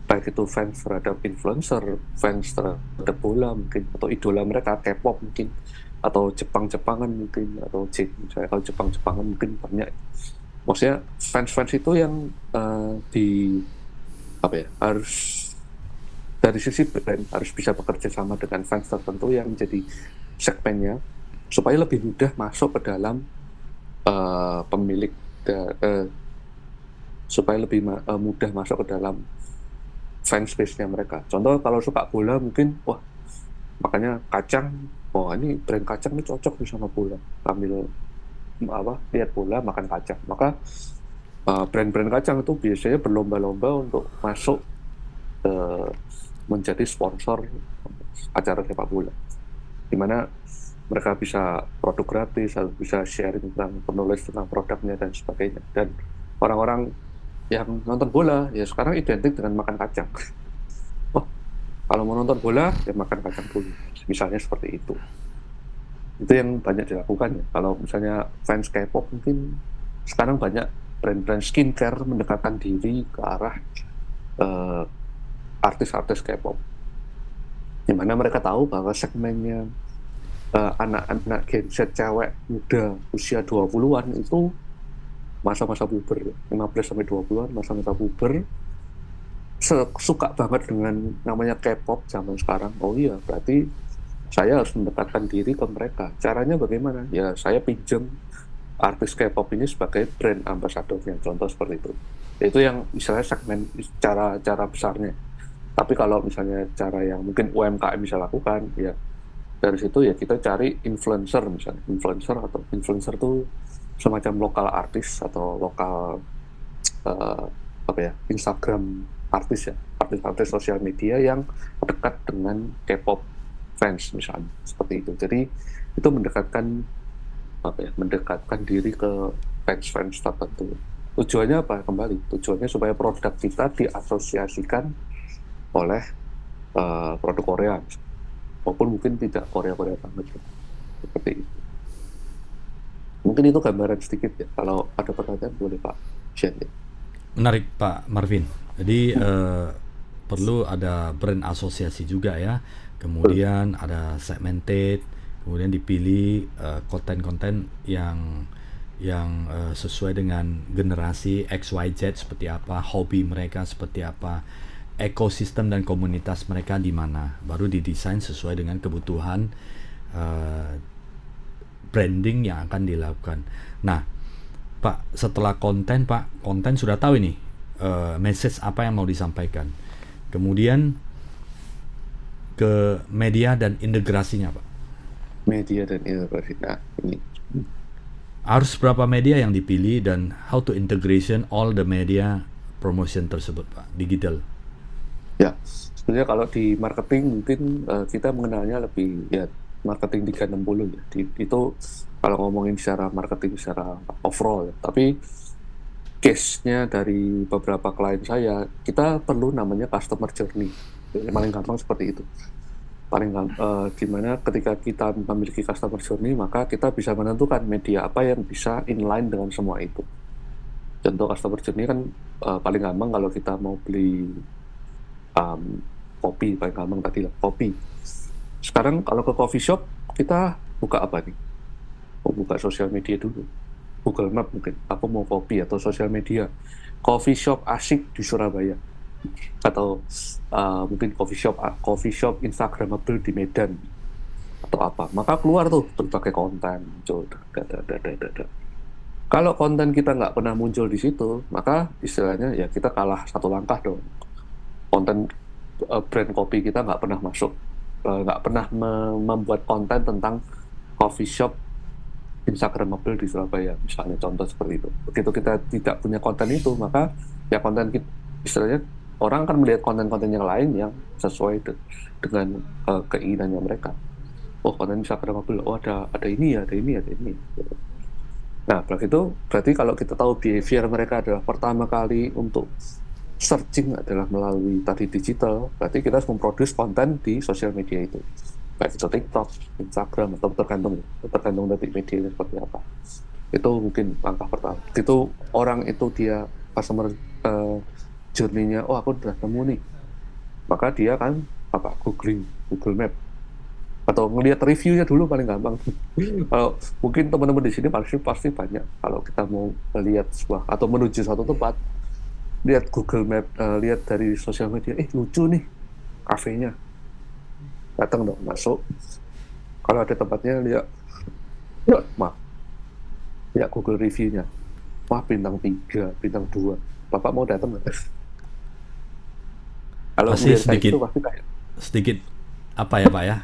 Baik itu fans terhadap influencer, fans terhadap bola mungkin, atau idola mereka K-pop mungkin, atau Jepang-Jepangan mungkin, atau misalnya kalau Jepang-Jepangan mungkin banyak. Maksudnya fans-fans itu yang di apa ya, harus dari sisi brand harus bisa bekerja sama dengan fans tertentu yang menjadi segmennya supaya lebih mudah masuk ke dalam pemilik supaya lebih mudah masuk ke dalam fans base-nya mereka. Contoh kalau suka bola mungkin, wah makanya kacang, oh ini brand kacang ini cocok nih sama bola. Sambil lihat bola makan kacang. Maka brand-brand kacang itu biasanya berlomba-lomba untuk masuk menjadi sponsor acara sepak bola. Dimana mereka bisa produk gratis, atau bisa sharing tentang penulis tentang produknya dan sebagainya. Dan orang-orang yang nonton bola ya sekarang identik dengan makan kacang. Oh, kalau mau nonton bola ya makan kacang dulu. Misalnya seperti itu. Itu yang banyak dilakukan ya. Kalau misalnya fans K-pop mungkin sekarang banyak brand-brand skincare mendekatkan diri ke arah artis-artis K-pop. Di mana mereka tahu bahwa segmennya anak-anak Gen Z cewek muda usia 20-an itu masa-masa puber, 15-20-an, masa-masa puber, suka banget dengan namanya K-pop zaman sekarang. Oh iya, berarti saya harus mendekatkan diri ke mereka. Caranya bagaimana? Ya saya pinjam artis K-pop ini sebagai brand ambassadornya, contoh seperti itu. Itu yang istilahnya segmen cara besarnya. Tapi kalau misalnya cara yang mungkin UMKM bisa lakukan, ya dari situ ya kita cari influencer misalnya. Influencer tuh semacam lokal artis atau lokal Instagram artis ya, artis-artis sosial media yang dekat dengan K-pop fans misalnya, seperti itu. Jadi itu mendekatkan diri ke fans tertentu. Tujuannya apa? Kembali tujuannya supaya produk kita diasosiasikan oleh produk Korea maupun mungkin tidak Korea banget, seperti itu. Mungkin itu gambaran sedikit ya. Kalau ada pertanyaan boleh Pak share ya. Menarik Pak Marvin. Jadi perlu ada brand asosiasi juga ya. Kemudian ada segmented, kemudian dipilih konten-konten yang sesuai dengan generasi XYZ seperti apa, hobi mereka seperti apa, ekosistem dan komunitas mereka di mana. Baru didesain sesuai dengan kebutuhan branding yang akan dilakukan. Nah, Pak, setelah konten sudah tahu ini message apa yang mau disampaikan. Kemudian ke media dan integrasinya, Pak. Media dan integrasi. Nah, ini harus berapa media yang dipilih dan how to integration all the media promotion tersebut, Pak, digital. Ya, sebenarnya kalau di marketing mungkin kita mengenalnya lebih ya marketing 360 ya. Itu kalau ngomongin secara marketing secara overall ya. Tapi case-nya dari beberapa klien saya, kita perlu namanya customer journey. Yang paling gampang seperti itu. Gimana ketika kita memiliki customer journey, maka kita bisa menentukan media apa yang bisa inline dengan semua itu. Contoh customer journey kan paling gampang kalau kita mau beli kopi, paling gampang tadi lah, kopi. Sekarang kalau ke coffee shop, kita buka apa nih? Buka sosial media dulu. Google Map mungkin, aku mau kopi atau sosial media. Coffee shop asik di Surabaya. Atau mungkin coffee shop Instagramable di Medan. Atau apa. Maka keluar tuh berbagai konten. Muncul. Kalau konten kita nggak pernah muncul di situ, maka istilahnya ya kita kalah satu langkah dong. Konten brand kopi kita nggak pernah masuk. Nggak pernah membuat konten tentang coffee shop Instagramable di Surabaya, misalnya contoh seperti itu. Begitu kita tidak punya konten itu, maka ya konten kita, istilahnya orang akan melihat konten-konten yang lain yang sesuai dengan keinginannya mereka. Oh, konten Instagramable, oh ada ini. Nah, berarti kalau kita tahu behavior mereka adalah pertama kali untuk searching adalah melalui tadi digital, berarti kita harus memproduksi konten di sosial media itu. baik itu TikTok, Instagram, atau tergantung dari medianya seperti apa. Itu mungkin langkah pertama. Itu orang itu dia customer journey-nya, oh aku udah nemu nih, maka dia kan googling Google Map atau ngelihat reviewnya dulu paling gampang. Kalau mungkin teman-teman di sini pasti pasti banyak kalau kita mau lihat sebuah atau menuju satu tempat, lihat Google Map, lihat dari sosial media, lucu nih kafenya, datang dong masuk. Kalau ada tempatnya lihat, lihat Google reviewnya, wah bintang 3, bintang 2, Bapak mau datang nggak? Kalau Pasti melihat kayak sedikit gitu pasti kayak, sedikit apa ya Pak ya?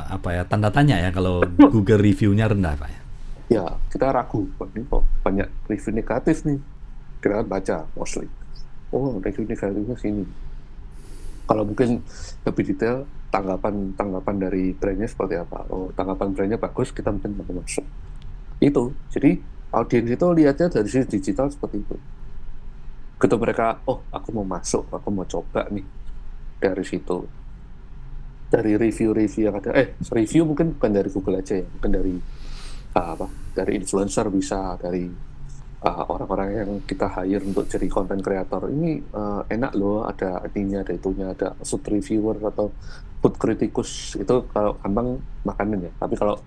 Apa ya, tanda tanya ya kalau Google review-nya rendah Pak ya. ya kita ragu, wah ini kok banyak review negatif nih. Kita kan baca mostly, oh review negatifnya sini. Kalau mungkin lebih detail, tanggapan dari brandnya seperti apa. Oh, tanggapan brandnya bagus, kita mungkin mau masuk. Itu, jadi audiens itu lihatnya dari sisi digital seperti itu. Ketika mereka, oh aku mau masuk, aku mau coba nih dari situ. Dari review-review yang ada, review mungkin bukan dari Google aja ya, mungkin dari dari influencer bisa, dari orang-orang yang kita hire untuk jadi content creator. Ini enak loh, ada ininya, ada itunya, ada food reviewer atau food kritikus. Itu kalau gampang makanan ya. Tapi kalau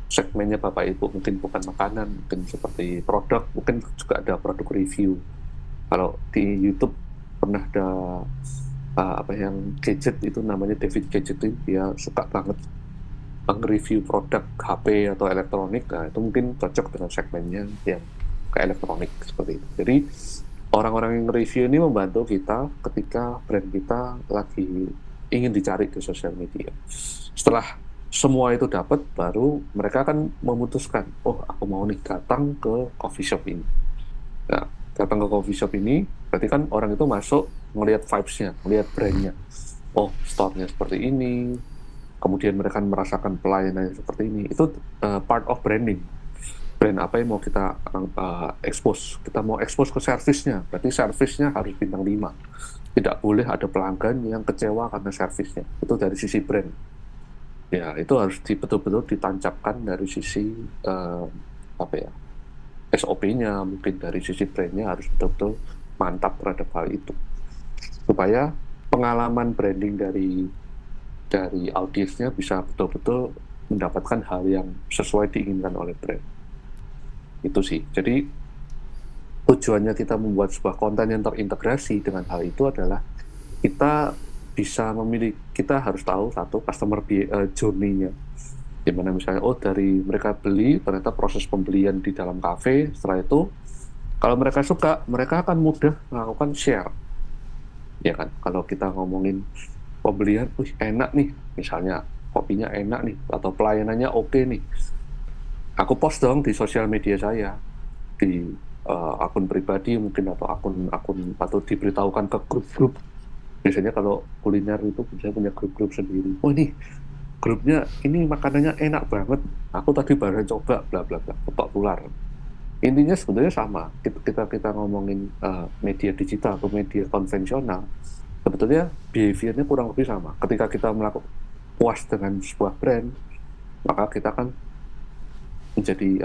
segmennya Bapak Ibu mungkin bukan makanan, mungkin seperti produk, mungkin juga ada produk review. Kalau di YouTube pernah ada yang gadget, itu namanya David Gadgetin, dia suka banget nge-review produk HP atau elektronik. Nah itu mungkin cocok dengan segmennya yang ke elektronik seperti itu. Jadi orang-orang yang review ini membantu kita ketika brand kita lagi ingin dicari di sosial media. Setelah semua itu dapat, baru mereka akan memutuskan, oh aku mau nih datang ke coffee shop ini. Nah, datang ke coffee shop ini, berarti kan orang itu masuk ngelihat vibes-nya, ngelihat brand-nya. Oh, store-nya seperti ini, kemudian mereka merasakan pelayanan seperti ini. Itu part of branding. Brand apa yang mau kita expose. Kita mau expose ke servisnya, berarti servisnya harus bintang 5. Tidak boleh ada pelanggan yang kecewa karena servisnya. Itu dari sisi brand. Ya, itu harus betul-betul ditancapkan dari sisi SOP-nya, mungkin dari sisi brand-nya harus betul-betul mantap terhadap hal itu. Supaya pengalaman branding dari audiensnya bisa betul-betul mendapatkan hal yang sesuai diinginkan oleh brand. Itu sih. Jadi tujuannya kita membuat sebuah konten yang terintegrasi dengan hal itu adalah kita bisa memilih, kita harus tahu satu customer journey-nya. Dimana misalnya, dari mereka beli, ternyata proses pembelian di dalam kafe, setelah itu kalau mereka suka, mereka akan mudah melakukan share. Ya kan, kalau kita ngomongin pembelian, enak nih, misalnya kopinya enak nih, atau pelayanannya oke nih, aku post dong di sosial media saya, di akun pribadi mungkin, atau akun atau diberitahukan ke grup-grup. Biasanya kalau kuliner itu bisa punya grup-grup sendiri. Oh ini grupnya, ini makanannya enak banget, aku tadi baru coba, bla bla bla, populer. Intinya sebenarnya sama. Kita ngomongin media digital atau media konvensional, sebetulnya behaviornya kurang lebih sama. Ketika kita melakukan puas dengan sebuah brand, maka kita akan menjadi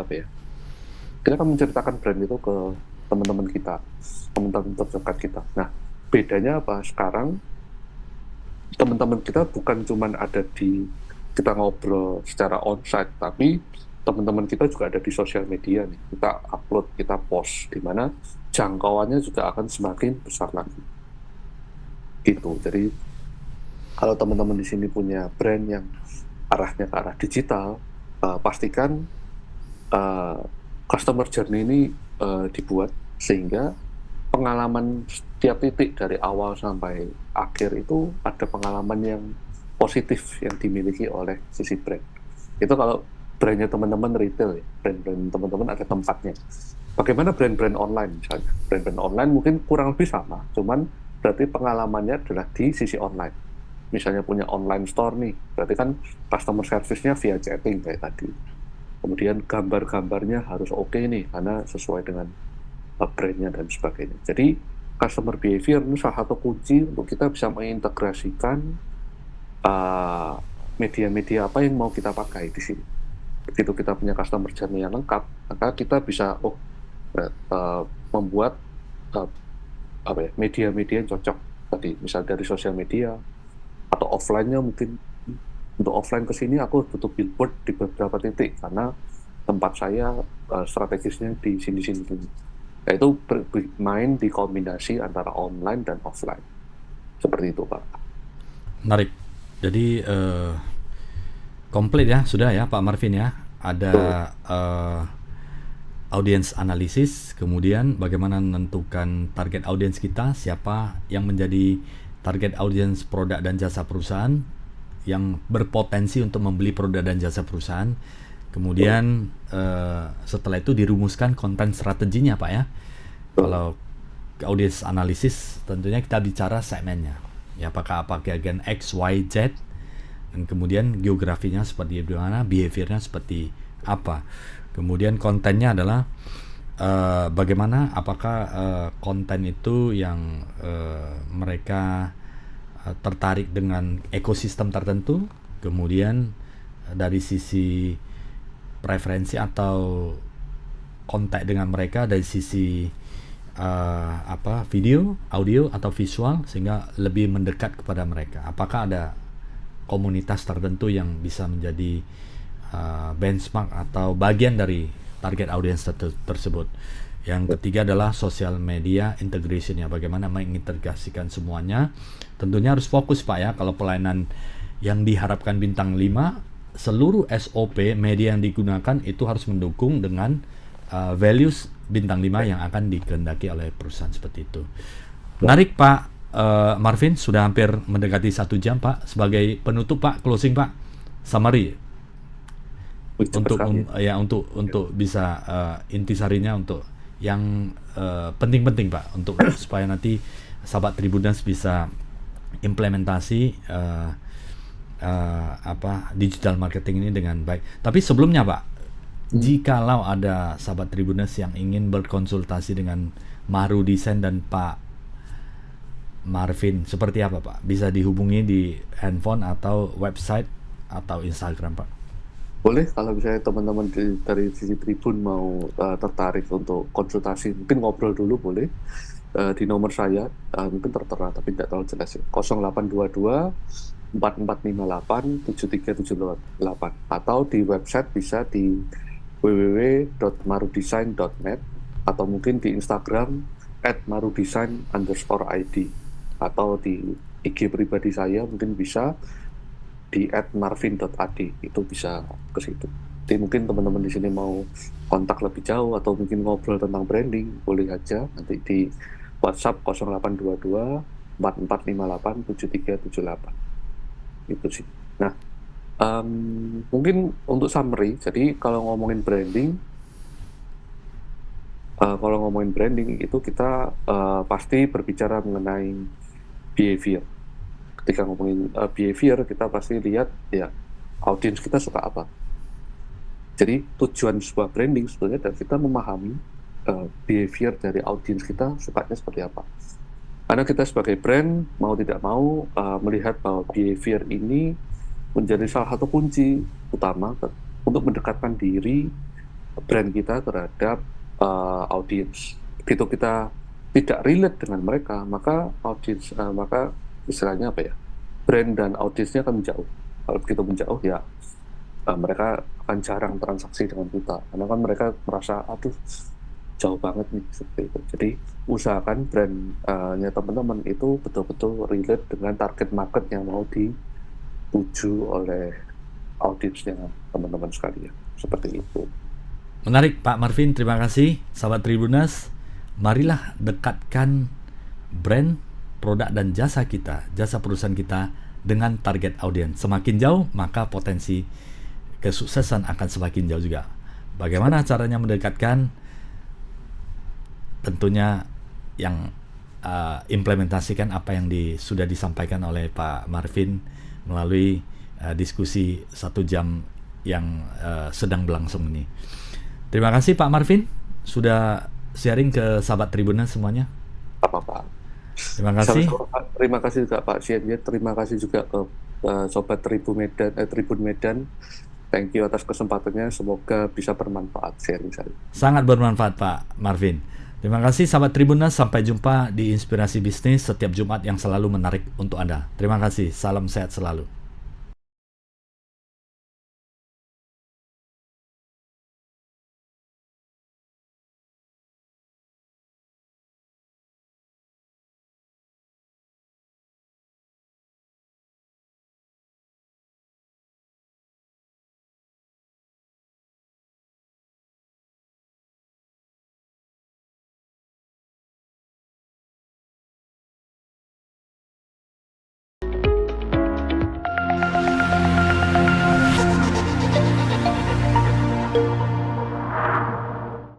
kita akan menceritakan brand itu ke teman-teman kita, teman-teman terdekat kita. Nah, bedanya apa? Sekarang teman-teman kita bukan cuma ada di kita ngobrol secara onsite, tapi teman-teman kita juga ada di sosial media nih. Kita upload, kita post, di mana jangkauannya juga akan semakin besar lagi. Gitu. Jadi kalau teman-teman di sini punya brand yang arahnya ke arah digital, pastikan customer journey ini dibuat sehingga pengalaman setiap titik dari awal sampai akhir itu ada pengalaman yang positif yang dimiliki oleh sisi brand. Itu kalau brandnya teman-teman retail ya, brand-brand teman-teman ada tempatnya. Bagaimana brand-brand online misalnya? Brand-brand online mungkin kurang lebih sama, cuman berarti pengalamannya adalah di sisi online. Misalnya punya online store nih, berarti kan customer service-nya via chatting kayak tadi. Kemudian gambar-gambarnya harus oke nih, karena sesuai dengan brand-nya dan sebagainya. Jadi customer behavior ini salah satu kunci untuk kita bisa mengintegrasikan uh, media-media apa yang mau kita pakai di sini. Begitu kita punya customer journey yang lengkap, maka kita bisa membuat uh, media-media yang cocok tadi, misal dari sosial media atau offline-nya. Mungkin untuk offline ke sini aku butuh billboard di beberapa titik karena tempat saya strategisnya di sini-sini. Yaitu main di kombinasi antara online dan offline. Seperti itu, Pak. Menarik. Jadi komplit ya, sudah ya Pak Marvin ya. Ada audience analisis, kemudian bagaimana menentukan target audience kita, siapa yang menjadi target audience produk dan jasa perusahaan yang berpotensi untuk membeli produk dan jasa perusahaan. Kemudian setelah itu dirumuskan konten strateginya Pak ya. Kalau audience analisis tentunya kita bicara segmennya. Ya, apakah gen X, Y, Z, dan kemudian geografinya seperti bagaimana, behaviornya seperti apa. Kemudian kontennya adalah bagaimana, apakah konten itu yang mereka tertarik dengan ekosistem tertentu. Kemudian dari sisi preferensi atau kontak dengan mereka dari sisi video, audio atau visual, sehingga lebih mendekat kepada mereka. Apakah ada komunitas tertentu yang bisa menjadi benchmark atau bagian dari target audience tersebut. Yang ketiga adalah social media integration-nya, bagaimana mengintegrasikan semuanya. Tentunya harus fokus Pak ya, kalau pelayanan yang diharapkan bintang 5, seluruh SOP media yang digunakan itu harus mendukung dengan values bintang 5 yang akan dikehendaki oleh perusahaan seperti itu. Menarik Pak Marvin, sudah hampir mendekati 1 jam Pak. Sebagai penutup Pak, closing Pak, summary untuk bisa intisarinya untuk yang penting-penting Pak, untuk supaya nanti sahabat Tribuners bisa implementasi digital marketing ini dengan baik. Tapi sebelumnya Pak, jikalau ada sahabat Tribuners yang ingin berkonsultasi dengan Maru Design dan Pak Marvin, seperti apa Pak? Bisa dihubungi di handphone atau website atau Instagram Pak? Boleh, kalau misalnya teman-teman dari sisi Tribun mau tertarik untuk konsultasi, mungkin ngobrol dulu boleh. Di nomor saya, mungkin tertera tapi tidak terlalu jelas ya, 0822 4458 7378, atau di website bisa di www.marudesign.net, atau mungkin di Instagram @marudesign_id, atau di IG pribadi saya mungkin bisa di @marvin.ad, itu bisa ke situ. Jadi mungkin teman-teman di sini mau kontak lebih jauh atau mungkin ngobrol tentang branding, boleh aja nanti di WhatsApp 0822 4458 7378. Itu sih. Nah, mungkin untuk summary, jadi kalau ngomongin branding itu kita pasti berbicara mengenai behavior. Ketika ngomongin behavior, kita pasti lihat ya audiens kita suka apa. Jadi tujuan sebuah branding sebetulnya adalah kita memahami behavior dari audiens kita sukanya seperti apa. Karena kita sebagai brand mau tidak mau melihat bahwa behavior ini menjadi salah satu kunci utama untuk mendekatkan diri brand kita terhadap audiens. Begitu kita tidak relate dengan mereka, maka istilahnya brand dan audiensnya akan menjauh. Kalau begitu menjauh ya mereka akan jarang transaksi dengan kita, karena kan mereka merasa aduh jauh banget nih, seperti itu. Jadi usahakan brandnya teman-teman itu betul-betul relate dengan target market yang mau dituju oleh audiensnya teman-teman sekalian, seperti itu. Menarik Pak Marvin, terima kasih. Sahabat Tribuners, marilah dekatkan brand, produk dan jasa kita, jasa perusahaan kita dengan target audiens. Semakin jauh, maka potensi kesuksesan akan semakin jauh juga. Bagaimana caranya mendekatkan? Tentunya yang implementasikan apa yang sudah disampaikan oleh Pak Marvin melalui diskusi 1 jam yang sedang berlangsung ini. Terima kasih Pak Marvin sudah sharing ke sahabat Tribuners semuanya. Apa-apa. Terima kasih. Terima kasih juga Pak Sian. Terima kasih juga ke Sobat Tribun Medan. Thank you atas kesempatannya, semoga bisa bermanfaat sharing saya. Sangat bermanfaat Pak Marvin. Terima kasih sahabat Tribuners, sampai jumpa di Inspirasi Bisnis setiap Jumat yang selalu menarik untuk Anda. Terima kasih, salam sehat selalu.